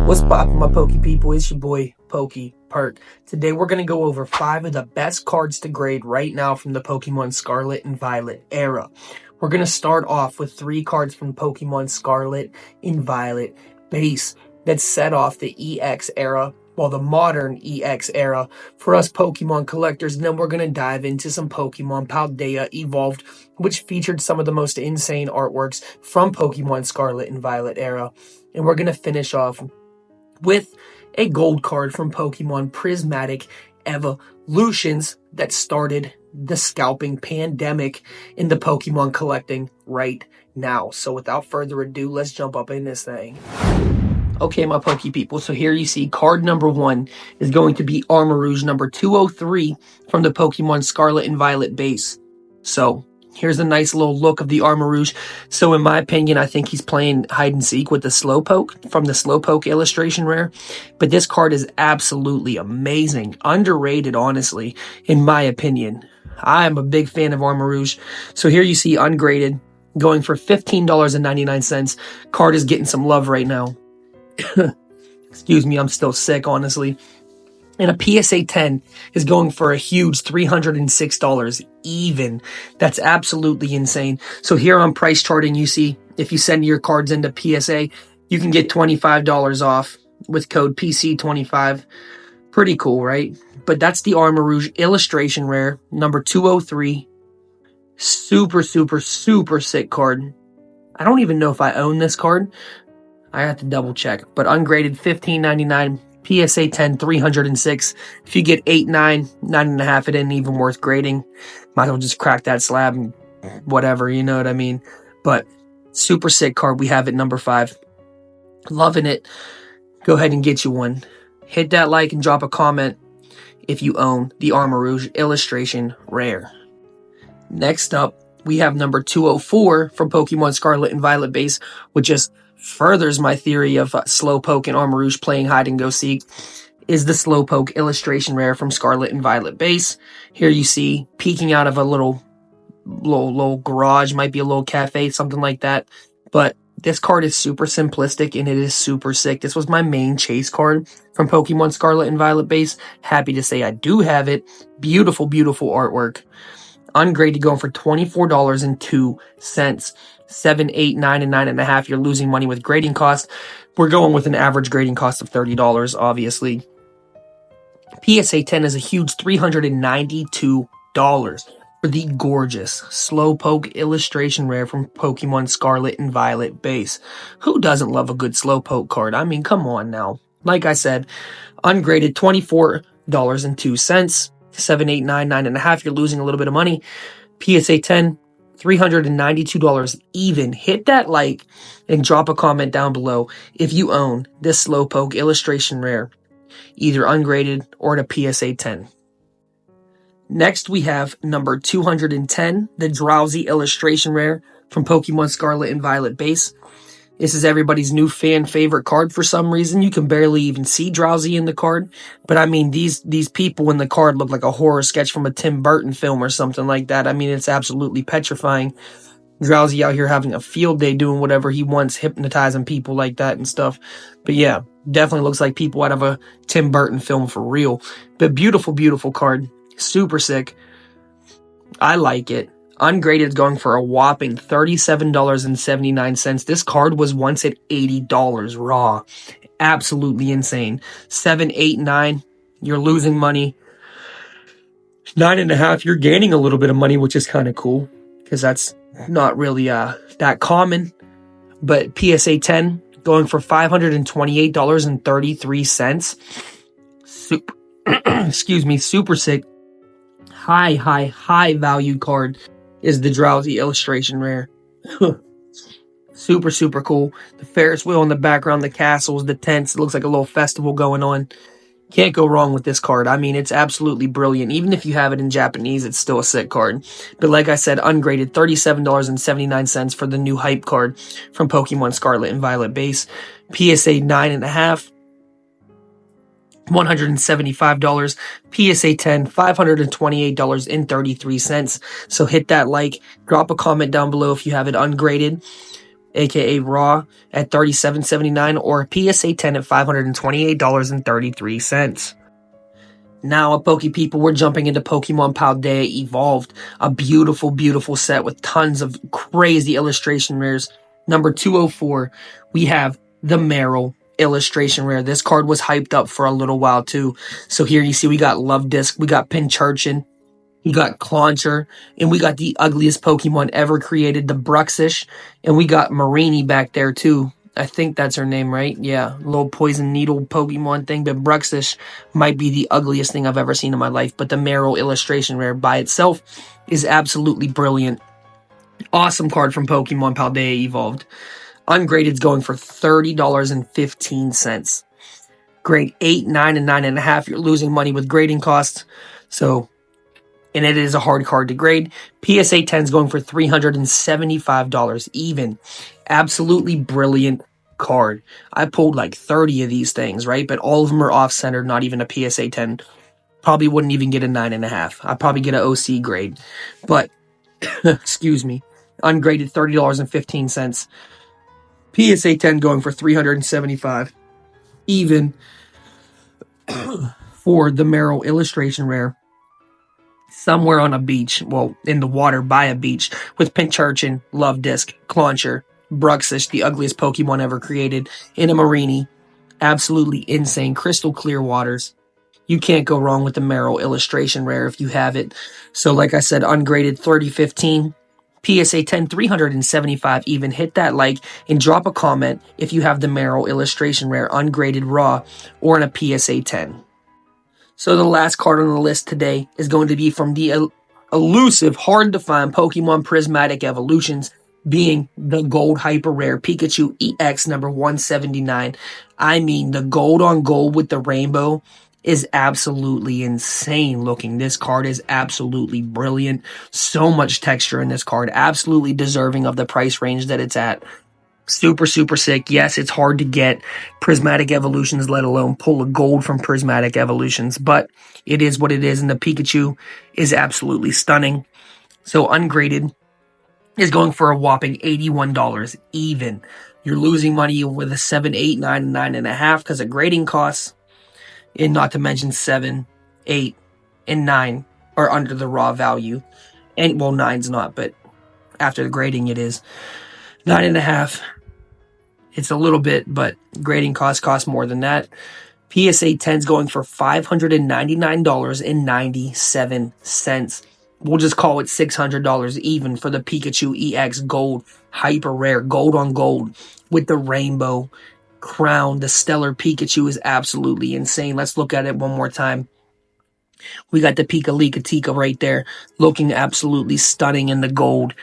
What's poppin', my Poke people? It's your boy, Poke Perk. Today we're going to go over 5 of the best cards to grade right now from the Pokemon Scarlet and Violet era. We're going to start off with 3 cards from Pokemon Scarlet and Violet base that set off the EX era, well, the modern EX era for us Pokemon collectors. And then we're going to dive into some Pokemon Paldea Evolved, which featured some of the most insane artworks from Pokemon Scarlet and Violet era. And we're going to finish off with a gold card from Pokemon Prismatic Evolutions that started the scalping pandemic in the Pokemon collecting right now. So without further ado, let's jump up in this thing. Okay, my Poke people, so here you see card number 1 is going to be Armarouge number 203 from the Pokemon Scarlet and Violet base. So here's a nice little look of the Armarouge. So in my opinion, I think he's playing hide and seek with the Slowpoke from the Slowpoke illustration rare. But this card is absolutely amazing. Underrated, honestly, in my opinion. I am a big fan of Armarouge. So here you see ungraded, going for $15.99. Card is getting some love right now. Excuse me, I'm still sick, honestly. And a PSA 10 is going for a huge $306 even. That's absolutely insane. So here on price charting, you see if you send your cards into PSA, you can get $25 off with code PC25. Pretty cool, right? But that's the Armarouge illustration rare, number 203. Super, super, super sick card. I don't even know if I own this card. I have to double check. But ungraded, $15.99. PSA 10, 306. If you get 8, 9, 9.5, it ain't even worth grading. Might as well just crack that slab and whatever, you know what I mean? But super sick card. We have it number 5. Loving it. Go ahead and get you one. Hit that like and drop a comment if you own the Armarouge illustration rare. Next up, we have number 204 from Pokemon Scarlet and Violet base, which just furthers my theory of Slowpoke and Armarouge playing hide and go seek, is the Slowpoke illustration rare from Scarlet and Violet base. Here you see peeking out of a little garage, might be a little cafe, something like that. But this card is super simplistic and it is super sick. This was my main chase card from Pokemon Scarlet and Violet base. Happy to say I do have it. Beautiful, beautiful artwork. Ungraded, going for $24.02. 7, 8, 9, and 9.5. You're losing money with grading costs. We're going with an average grading cost of $30, obviously. PSA 10 is a huge $392 for the gorgeous Slowpoke illustration rare from Pokemon Scarlet and Violet base. Who doesn't love a good Slowpoke card? I mean, come on now. Like I said, ungraded $24.02. 7, 8, 9, 9.5. You're losing a little bit of money. PSA 10, $392 even. Hit that like and drop a comment down below if you own this Slowpoke illustration rare, either ungraded or at a PSA 10. Next, we have number 210, the Drowsy illustration rare from Pokemon Scarlet and Violet base. This is everybody's new fan favorite card for some reason. You can barely even see Drowsy in the card. But I mean, these people in the card look like a horror sketch from a Tim Burton film or something like that. I mean, it's absolutely petrifying. Drowsy out here having a field day doing whatever he wants, hypnotizing people like that and stuff. But yeah, definitely looks like people out of a Tim Burton film for real. But beautiful, beautiful card. Super sick. I like it. Ungraded, going for a whopping $37.79. This card was once at $80 raw. Absolutely insane. 7, 8, 9. You're losing money. 9.5. You're gaining a little bit of money, which is kind of cool because that's not really that common. But PSA 10 going for $528.33. Excuse me. Super sick. High value card is the Drowsy illustration rare. Super, super cool. The Ferris wheel in the background, the castles, the tents. It looks like a little festival going on. Can't go wrong with this card. I mean, it's absolutely brilliant. Even if you have it in Japanese, it's still a sick card. But like I said, ungraded, $37.79 for the new hype card from Pokemon Scarlet and Violet base. PSA 9.5. $175. PSA 10, $528.33. So hit that like, drop a comment down below if you have it ungraded. aka raw, at $37.79, or a PSA 10 at $528.33. Now, Poke People, we're jumping into Pokemon Paldea Evolved, a beautiful, beautiful set with tons of crazy illustration rares. Number 204, we have the Meryl illustration rare. This card was hyped up for a little while too. So here you see we got Love Disc, we got Pincharchin, we got Clauncher, and we got the ugliest Pokemon ever created, the Bruxish, and we got Marini back there too. I think that's her name, right? Yeah, little poison needle Pokemon thing, but Bruxish might be the ugliest thing I've ever seen in my life, but the Meryl illustration rare by itself is absolutely brilliant. Awesome card from Pokemon Paldea Evolved. Ungraded's going for $30.15. Grade 8, 9, and 9.5. You're losing money with grading costs, and it is a hard card to grade. PSA 10 is going for $375 even. Absolutely brilliant card. I pulled like 30 of these things, right? But all of them are off-centered, not even a PSA 10. Probably wouldn't even get a 9.5. I'd probably get an OC grade. But, excuse me, ungraded $30.15. PSA 10 going for $375 even for the Meryl illustration rare. Somewhere on a beach, well, in the water by a beach, with Pincharchin, Love Disc, Clauncher, Bruxish, the ugliest Pokemon ever created, in a Marini. Absolutely insane, crystal clear waters. You can't go wrong with the Meryl illustration rare if you have it. So like I said, ungraded $30.15. PSA 10, $375 even. Hit that like and drop a comment if you have the Meryl illustration rare, ungraded raw, or in a PSA 10. So the last card on the list today is going to be from the elusive, hard-to-find Pokemon Prismatic Evolutions, being the gold hyper rare Pikachu EX number 179. I mean, the gold on gold with the rainbow is absolutely insane looking. This card is absolutely brilliant. So much texture in this card. Absolutely deserving of the price range that it's at. Super, super sick. Yes, it's hard to get Prismatic Evolutions, let alone pull a gold from Prismatic Evolutions, but it is what it is, and the Pikachu is absolutely stunning. So ungraded is going for a whopping $81 even. You're losing money with a 7, 8, 9, and 9.5 because of grading costs, and not to mention 7, 8, and 9 are under the raw value. And, well, 9's not, but after the grading it is. 9.5. It's a little bit, but grading costs more than that. PSA 10's going for $599.97. We'll just call it $600 even for the Pikachu EX Gold Hyper Rare, gold on gold with the rainbow crown. The stellar Pikachu is absolutely insane. Let's look at it one more time. We got the Pika-Lika-Tika right there, looking absolutely stunning in the gold.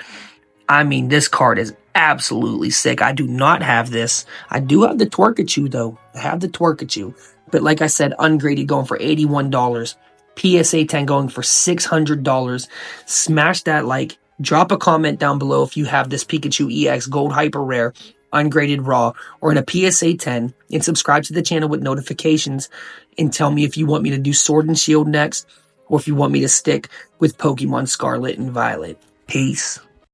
I mean, this card is absolutely sick. I do not have this. I do have the Twerkachu, though. I have the Twerkachu. But like I said, ungraded going for $81. PSA 10 going for $600. Smash that like. Drop a comment down below if you have this Pikachu EX Gold Hyper Rare, ungraded raw, or in a PSA 10. And subscribe to the channel with notifications. And tell me if you want me to do Sword and Shield next, or if you want me to stick with Pokemon Scarlet and Violet. Peace.